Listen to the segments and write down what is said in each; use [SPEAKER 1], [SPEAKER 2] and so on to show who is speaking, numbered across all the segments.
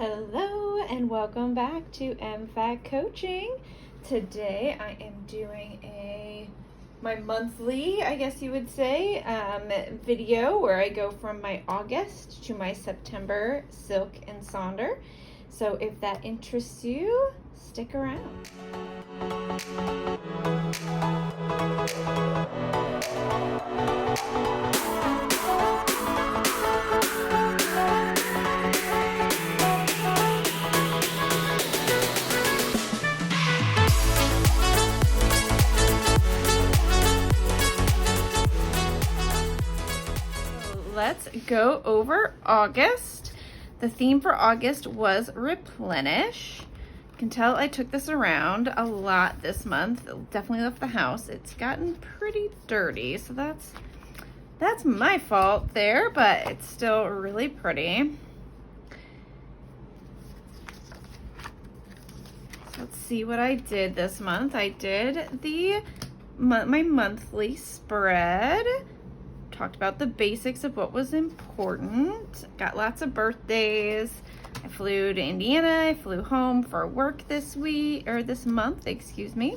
[SPEAKER 1] Hello and welcome back to MFAC Coaching. Today I am doing my monthly, I guess you would say, video where I go from my August to my September silk and Sonder. So if that interests you, stick around. Let's go over August. The theme for August was replenish. You can tell I took this around a lot this month. Definitely left the house. It's gotten pretty dirty, so that's my fault there, but it's still really pretty. So let's see what I did this month. I did my monthly spread. Talked about the basics of what was important. Got lots of birthdays. I flew to Indiana. I flew home for work this month, excuse me.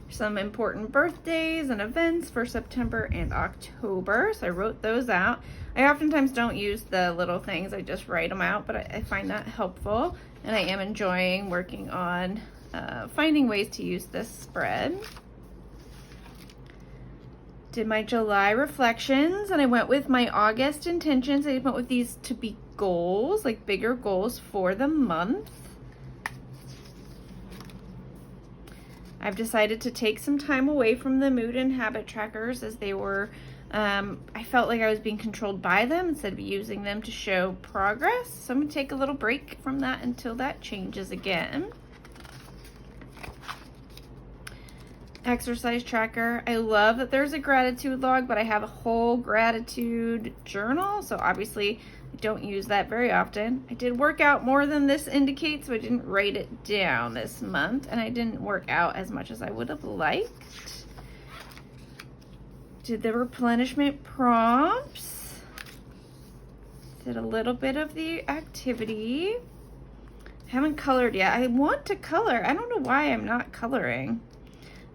[SPEAKER 1] Some important birthdays and events for September and October. So I wrote those out. I oftentimes don't use the little things. I just write them out, but I find that helpful. And I am enjoying working on finding ways to use this spread. Did my July reflections, and I went with my August intentions. I went with these to be goals, like bigger goals for the month. I've decided to take some time away from the mood and habit trackers as they were, I felt like I was being controlled by them instead of using them to show progress. So I'm gonna take a little break from that until that changes again. Exercise tracker. I love that there's a gratitude log, but I have a whole gratitude journal, so obviously I don't use that very often. I did work out more than this indicates, so I didn't write it down this month, and I didn't work out as much as I would have liked. Did the replenishment prompts. Did a little bit of the activity. Haven't colored yet. I want to color. I don't know why I'm not coloring.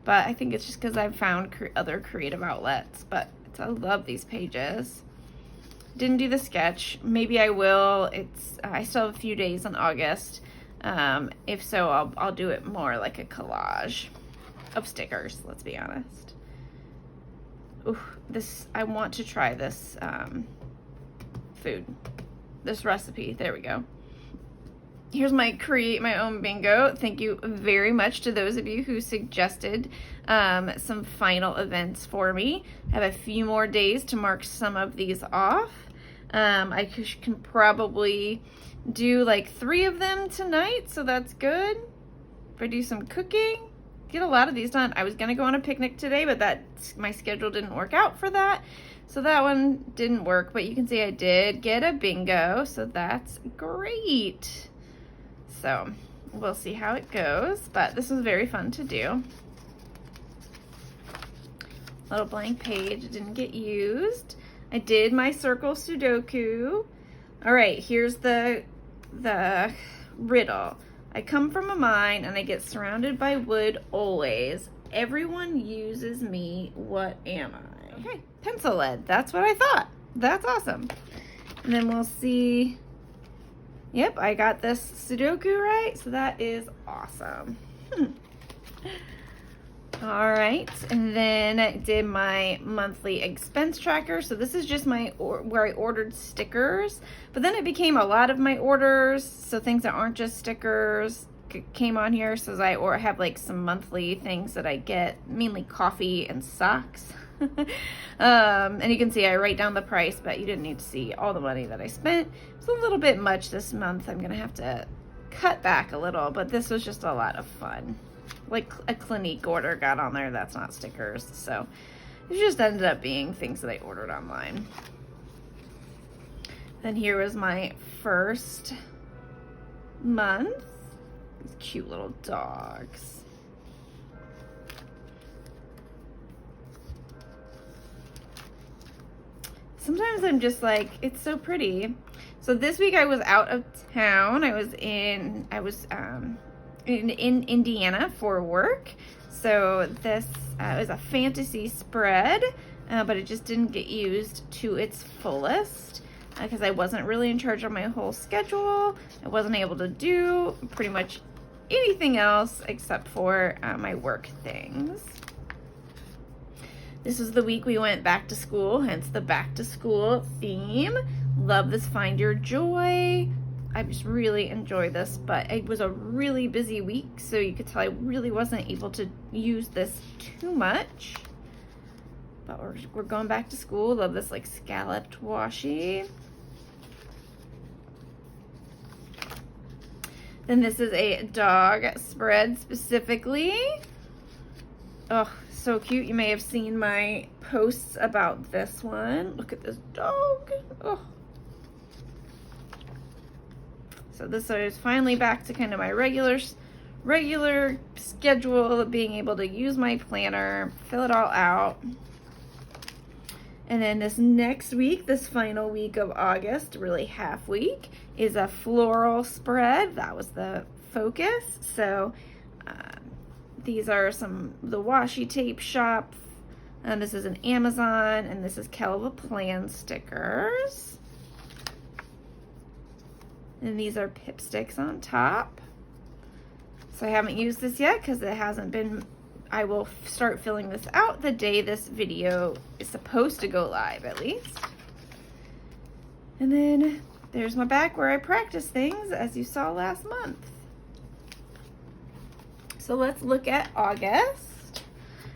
[SPEAKER 1] But I think it's just because I've found other creative outlets. But I love these pages. Didn't do the sketch. Maybe I will. I still have a few days in August. If so, I'll do it more like a collage of stickers. Let's be honest. Ooh, I want to try this this recipe. There we go. Here's my create my own bingo. Thank you very much to those of you who suggested some final events for me. I have a few more days to mark some of these off. I can probably do like 3 of them tonight, so that's good. If I do some cooking, get a lot of these done. I was gonna go on a picnic today, but my schedule didn't work out for that. So that one didn't work, but you can see I did get a bingo, so that's great. So we'll see how it goes, but this was very fun to do. Little blank page, it didn't get used. I did my circle Sudoku. All right, here's the riddle. I come from a mine and I get surrounded by wood always. Everyone uses me, what am I? Okay, pencil lead, that's what I thought. That's awesome. And then we'll see. Yep, I got this Sudoku right, so that is awesome. All right, and then I did my monthly expense tracker. So this is just where I ordered stickers, but then it became a lot of my orders. So things that aren't just stickers came on here. So I have like some monthly things that I get, mainly coffee and socks. And you can see I write down the price, but you didn't need to see all the money that I spent. It's a little bit much this month. I'm gonna have to cut back a little, but this was just a lot of fun. Like a Clinique order got on there, that's not stickers. So it just ended up being things that I ordered online. Then here was my first month. These cute little dogs. Sometimes I'm just like, it's so pretty. So this week I was out of town. I was in Indiana for work. So this was a fantasy spread, but it just didn't get used to its fullest because I wasn't really in charge of my whole schedule. I wasn't able to do pretty much anything else except for my work things. This was the week we went back to school, hence the back to school theme. Love this Find Your Joy. I just really enjoyed this, but it was a really busy week, so you could tell I really wasn't able to use this too much. But we're going back to school. Love this like scalloped washi. Then this is a dog spread specifically. Oh, so cute. You may have seen my posts about this one. Look at this dog. Oh. So this is finally back to kind of my regular schedule of being able to use my planner, fill it all out. And then this next week, this final week of August, really half week, is a floral spread. That was the focus. So these are the washi tape shop. And this is an Amazon, and this is Kelva Plan stickers. And these are pip sticks on top. So I haven't used this yet because it hasn't been. I will start filling this out the day this video is supposed to go live, at least. And then there's my back where I practice things, as you saw last month. So let's look at August.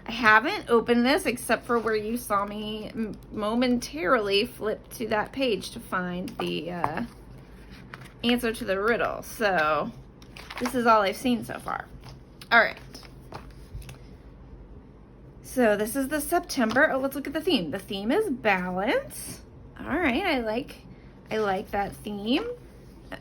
[SPEAKER 1] I haven't opened this except for where you saw me momentarily flip to that page to find the answer to the riddle. So this is all I've seen so far. All right. So this is the September. Oh, let's look at the theme. The theme is balance. All right, I like that theme.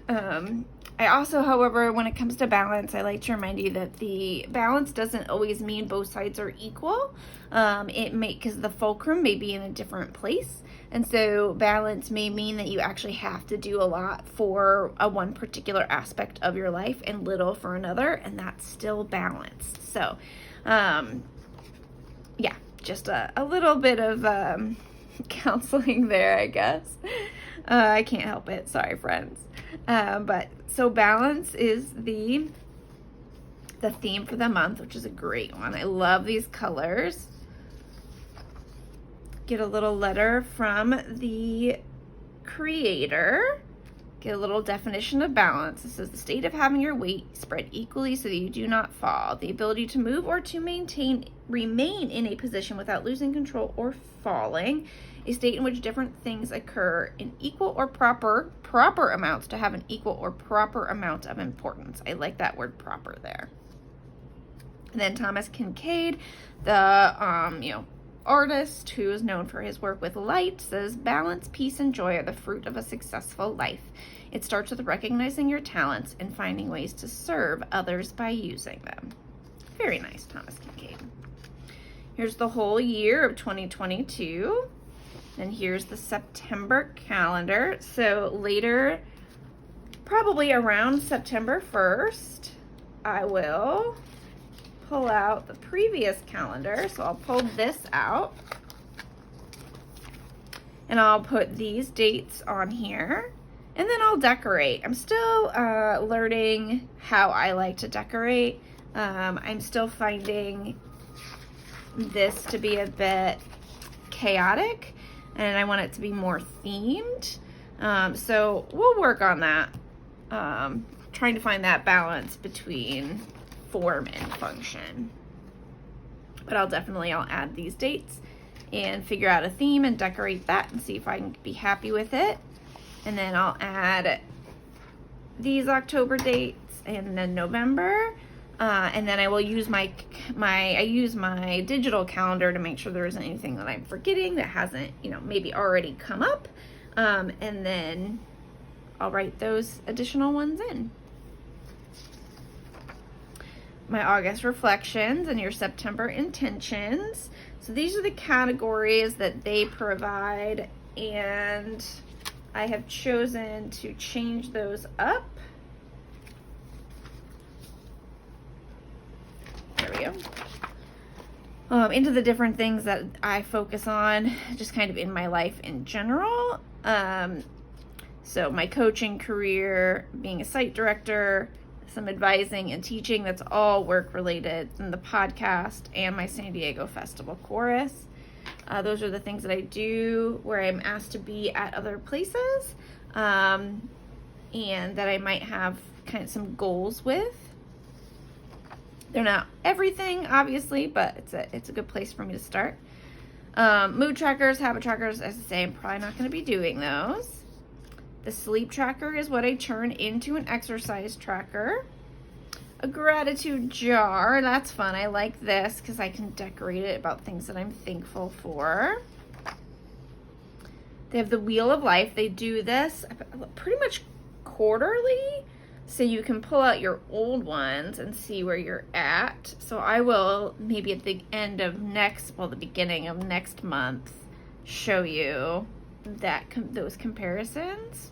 [SPEAKER 1] I also, however, when it comes to balance, I like to remind you that the balance doesn't always mean both sides are equal. Because the fulcrum may be in a different place. And so balance may mean that you actually have to do a lot for one particular aspect of your life and little for another, and that's still balanced. So, yeah, just a little bit of counseling there, I guess. I can't help it. Sorry, friends. But so balance is the theme for the month, which is a great one. I love these colors. Get a little letter from the creator. Get a little definition of balance. This is the state of having your weight spread equally so that you do not fall. The ability to move or to remain in a position without losing control or falling. A state in which different things occur in equal or proper amounts to have an equal or proper amount of importance. I like that word proper there. And then Thomas Kincaid, the artist who is known for his work with light, says balance, peace, and joy are the fruit of a successful life. It starts with recognizing your talents and finding ways to serve others by using them. Very nice, Thomas Kincaid. Here's the whole year of 2022. And here's the September calendar. So later, probably around September 1st, I will pull out the previous calendar. So I'll pull this out and I'll put these dates on here and then I'll decorate. I'm still learning how I like to decorate. I'm still finding this to be a bit chaotic and I want it to be more themed. So we'll work on that. Trying to find that balance between form and function. But I'll add these dates and figure out a theme and decorate that and see if I can be happy with it. And then I'll add these October dates and then November. And then I will use my digital calendar to make sure there isn't anything that I'm forgetting that hasn't, maybe already come up. And then I'll write those additional ones in. My August reflections and your September intentions. So these are the categories that they provide, and I have chosen to change those up. There we go. Into the different things that I focus on, just kind of in my life in general. So my coaching career, being a site director, some advising and teaching, that's all work related, and the podcast and my San Diego Festival chorus. Those are the things that I do where I'm asked to be at other places, and that I might have kind of some goals with. They're not everything, obviously, but it's a good place for me to start. Mood trackers, habit trackers, as I say, I'm probably not going to be doing those. The sleep tracker is what I turn into an exercise tracker. A gratitude jar, that's fun. I like this because I can decorate it about things that I'm thankful for. They have the Wheel of Life. They do this pretty much quarterly, so you can pull out your old ones and see where you're at. So I will maybe at the end of the beginning of next month, show you those comparisons.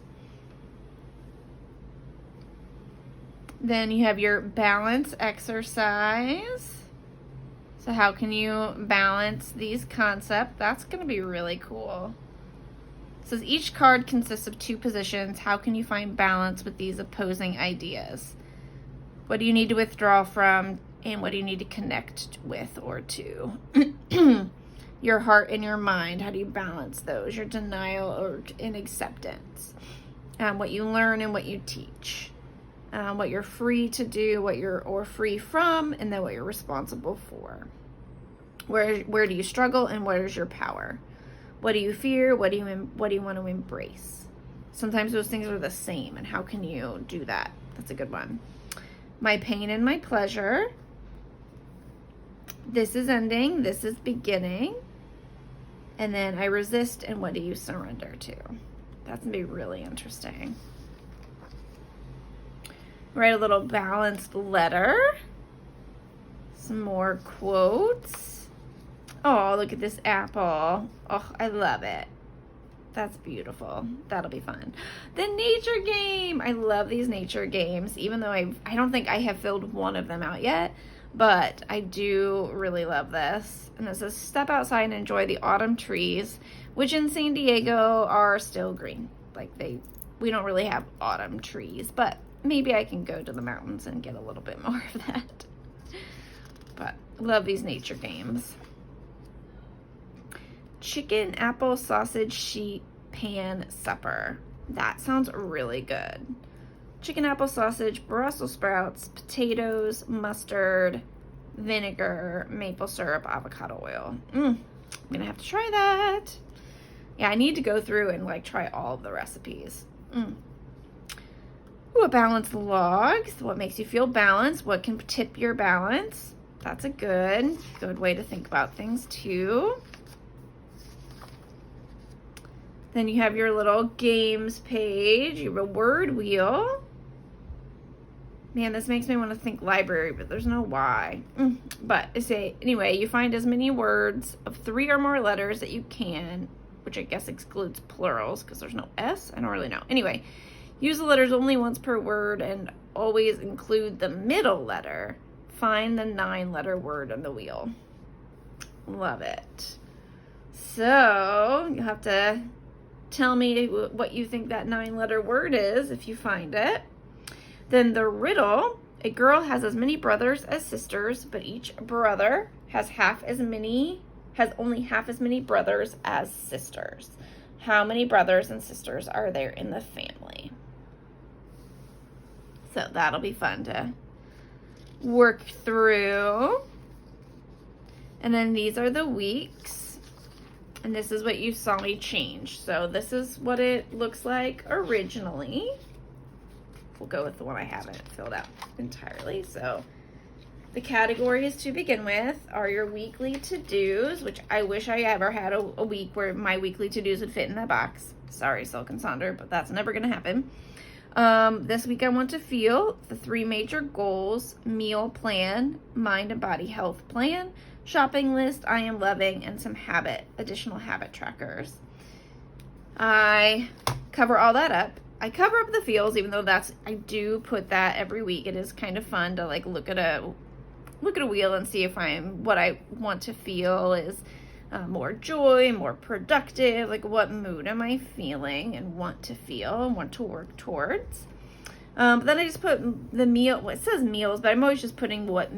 [SPEAKER 1] Then you have your balance exercise. So how can you balance these concepts? That's going to be really cool. It says each card consists of 2 positions. How can you find balance with these opposing ideas? What do you need to withdraw from, and what do you need to connect with or to? Your heart and your mind, how do you balance those? Your denial or in acceptance. What you learn and what you teach. What you're free to do, what you're free from, and then what you're responsible for. Where do you struggle, and where is your power? What do you fear? What do you want to embrace? Sometimes those things are the same, and how can you do that? That's a good one. My pain and my pleasure. This is ending. This is beginning. And then I resist, and what do you surrender to? That's going to be really interesting. Write a little balanced letter. Some more quotes. Oh, look at this apple. Oh, I love it. That's beautiful. That'll be fun. The nature game. I love these nature games, even though I don't think I have filled one of them out yet, but I do really love this. And it says, step outside and enjoy the autumn trees, which in San Diego are still green. We don't really have autumn trees, but maybe I can go to the mountains and get a little bit more of that. But love these nature games. Chicken, apple, sausage, sheet, pan, supper. That sounds really good. Chicken, apple, sausage, Brussels sprouts, potatoes, mustard, vinegar, maple syrup, avocado oil. I'm gonna have to try that. Yeah, I need to go through and try all of the recipes. Ooh, a balanced log. So what makes you feel balanced? What can tip your balance? That's a good way to think about things too. Then you have your little games page, your word wheel. Man, this makes me want to think library, but there's no why. But I say, anyway, you find as many words of 3 or more letters that you can, which I guess excludes plurals because there's no S. I don't really know. Anyway, use the letters only once per word and always include the middle letter. Find the 9-letter word on the wheel. Love it. So you'll have to tell me what you think that 9-letter word is if you find it. Then the riddle, a girl has as many brothers as sisters, but each brother has only half as many brothers as sisters. How many brothers and sisters are there in the family? So that'll be fun to work through. And then these are the weeks. And this is what you saw me change. So this is what it looks like originally. We'll go with the one I haven't filled out entirely. So the categories to begin with are your weekly to-dos, which I wish I ever had a week where my weekly to-dos would fit in that box. Sorry, Silk and Sonder, but that's never going to happen. This week I want to feel the 3 major goals: meal plan, mind and body health plan, shopping list, I am loving, and some additional habit trackers. I cover all that up. I cover up the feels, even though I do put that every week. It is kind of fun to like look at a wheel and see if what I want to feel is more joy, more productive, like what mood am I feeling and want to feel and want to work towards. But then I just put the meal, well, it says meals, but I'm always just putting what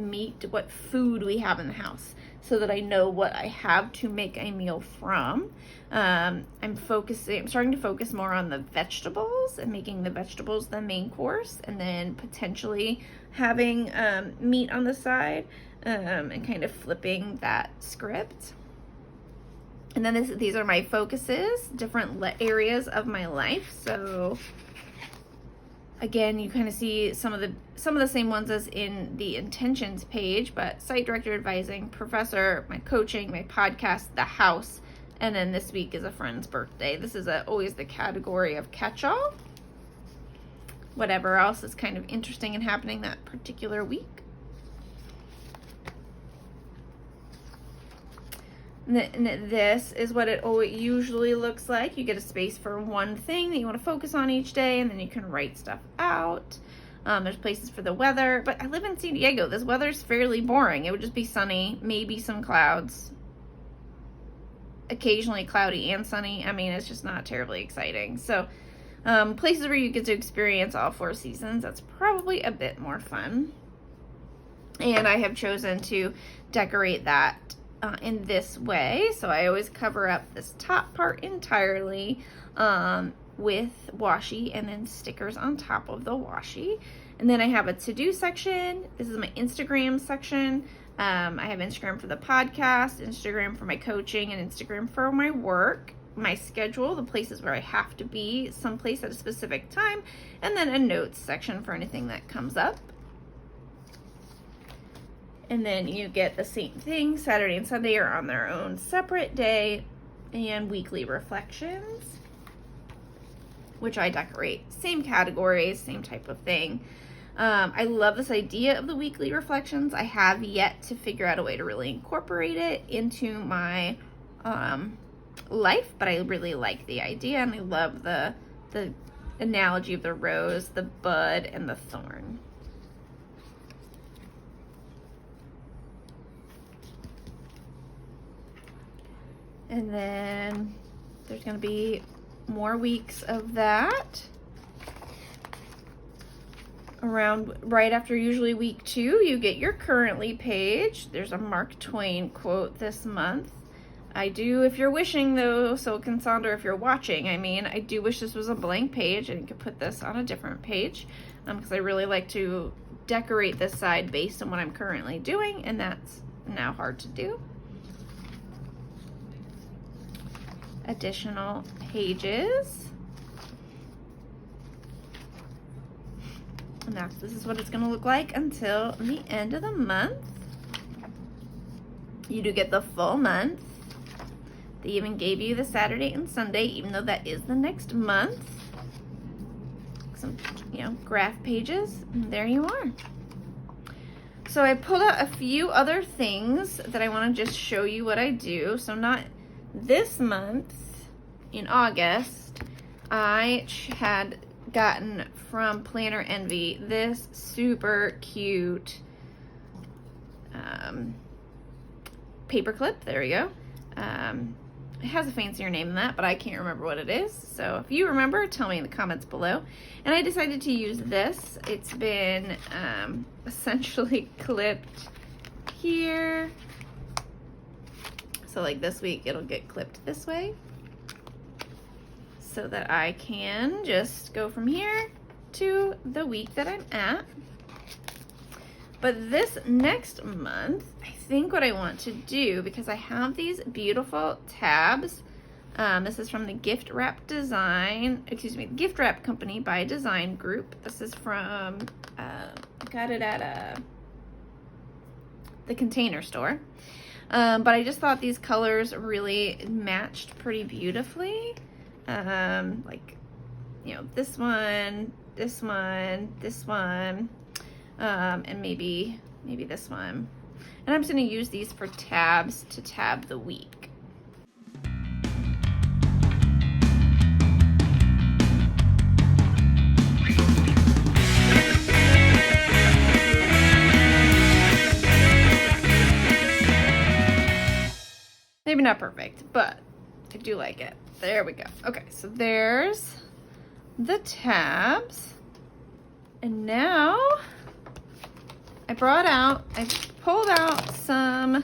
[SPEAKER 1] food we have in the house so that I know what I have to make a meal from. I'm starting to focus more on the vegetables and making the vegetables the main course, and then potentially having meat on the side, and kind of flipping that script. And then these are my focuses, different areas of my life. So again, you kind of see some of the same ones as in the intentions page, but site director, advising, professor, my coaching, my podcast, the house, and then this week is a friend's birthday. This is always the category of catch-all. Whatever else is kind of interesting and happening that particular week. And this is what it usually looks like. You get a space for one thing that you want to focus on each day, and then you can write stuff out. There's places for the weather, but I live in San Diego. This weather's fairly boring. It would just be sunny, maybe some clouds, occasionally cloudy and sunny. I mean, it's just not terribly exciting. So places where you get to experience all 4 seasons, that's probably a bit more fun. And I have chosen to decorate that in this way. So I always cover up this top part entirely with washi and then stickers on top of the washi. And then I have a to-do section. This is my Instagram section. I have Instagram for the podcast, Instagram for my coaching, and Instagram for my work, my schedule, the places where I have to be someplace at a specific time, and then a notes section for anything that comes up. And then you get the same thing. Saturday and Sunday are on their own separate day, and weekly reflections, which I decorate. Same categories, same type of thing. I love this idea of the weekly reflections. I have yet to figure out a way to really incorporate it into my life, but I really like the idea, and I love the analogy of the rose, the bud, and the thorn. And then there's going to be more weeks of that. Around right after usually week 2, you get your currently page. There's a Mark Twain quote this month. I do, if you're wishing though, so can Sonder, if you're watching, I do wish this was a blank page and you could put this on a different page, because I really like to decorate this side based on what I'm currently doing, and that's now hard to do. Additional pages. And this is what it's going to look like until the end of the month. You do get the full month. They even gave you the Saturday and Sunday, even though that is the next month. Some, graph pages, and there you are. So I pulled out a few other things that I want to just show you what I do. So not this month, in August, I had gotten from Planner Envy this super cute paper clip. There we go. It has a fancier name than that, but I can't remember what it is. So if you remember, tell me in the comments below. And I decided to use this. It's been essentially clipped here. So like this week, it'll get clipped this way so that I can just go from here to the week that I'm at. But this next month, I think what I want to do, because I have these beautiful tabs. This is from the Gift Wrap Gift Wrap Company by Design Group. This is from, got it at the Container Store. But I just thought these colors really matched pretty beautifully. This one, this one, this one, and maybe this one. And I'm just going to use these for tabs to tab the week. Maybe not perfect, but I do like it. There we go. Okay, so there's the tabs. And now I pulled out some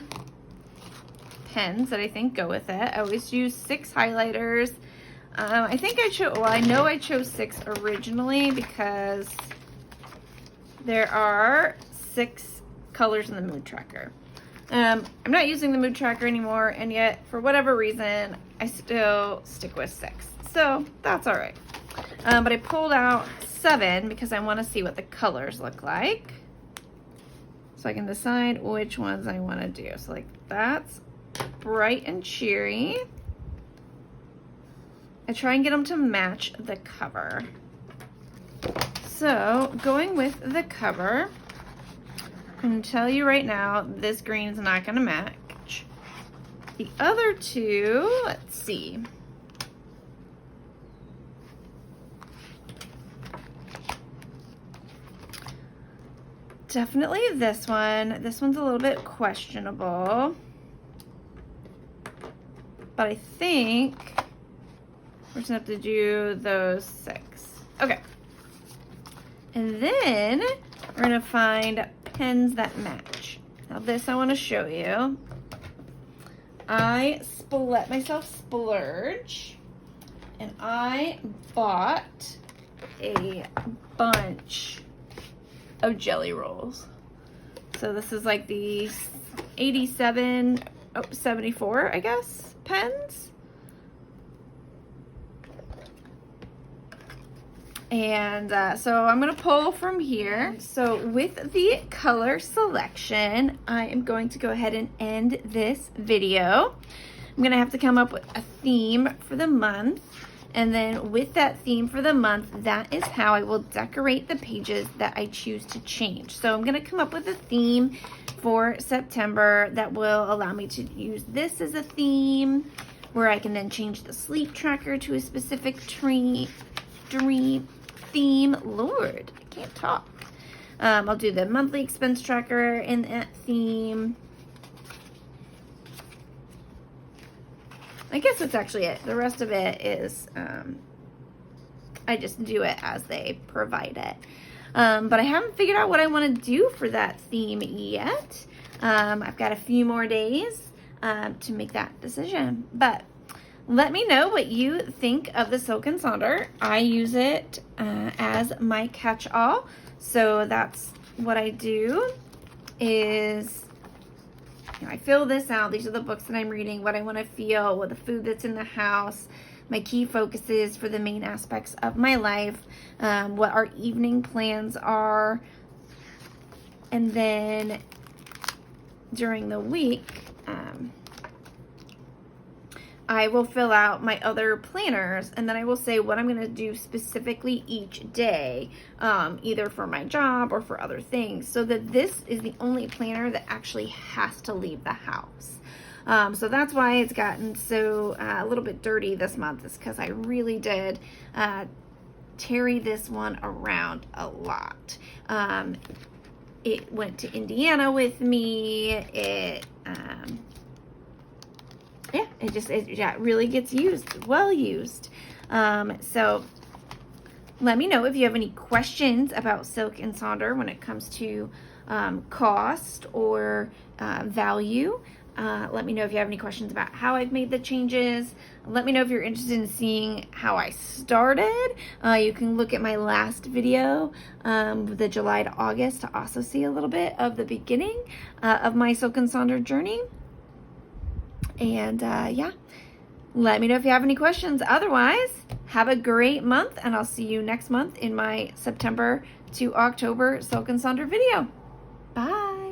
[SPEAKER 1] pens that I think go with it. I always use 6 highlighters. I think I know I chose 6 originally because there are 6 colors in the mood tracker. I'm not using the mood tracker anymore, and yet for whatever reason I still stick with 6, so that's all right. But I pulled out 7 because I want to see what the colors look like, so I can decide which ones I want to do. So like that's bright and cheery. I try and get them to match the cover. So going with the cover, I'm going to tell you right now, this green is not going to match. The other 2, let's see. Definitely this one. This one's a little bit questionable. But I think we're just going to have to do those 6. Okay. And then we're going to find pens that match. Now this I want to show you. I let myself splurge, and I bought a bunch of jelly rolls. So this is like the 74, I guess, pens. And so I'm going to pull from here. So with the color selection, I am going to go ahead and end this video. I'm going to have to come up with a theme for the month. And then with that theme for the month, that is how I will decorate the pages that I choose to change. So I'm going to come up with a theme for September that will allow me to use this as a theme, where I can then change the sleep tracker to a specific dream theme. Lord, I can't talk. I'll do the monthly expense tracker in that theme. I guess that's actually it. The rest of it is, I just do it as they provide it. But I haven't figured out what I want to do for that theme yet. I've got a few more days to make that decision. But let me know what you think of the Silk and Sonder. I use it as my catch-all. So that's what I do is, I fill this out. These are the books that I'm reading, what I want to feel, what the food that's in the house, my key focuses for the main aspects of my life, what our evening plans are. And then during the week, I will fill out my other planners, and then I will say what I'm going to do specifically each day, either for my job or for other things, so that this is the only planner that actually has to leave the house. So that's why it's gotten so a little bit dirty this month, is because I really did carry this one around a lot. It went to Indiana with me. It really gets used, well used. So let me know if you have any questions about Silk and Sonder when it comes to cost or value. Let me know if you have any questions about how I've made the changes. Let me know if you're interested in seeing how I started. You can look at my last video, the July to August, to also see a little bit of the beginning of my Silk and Sonder journey. And yeah, let me know if you have any questions. Otherwise, have a great month, and I'll see you next month in my September to October Silk and Sonder video. Bye.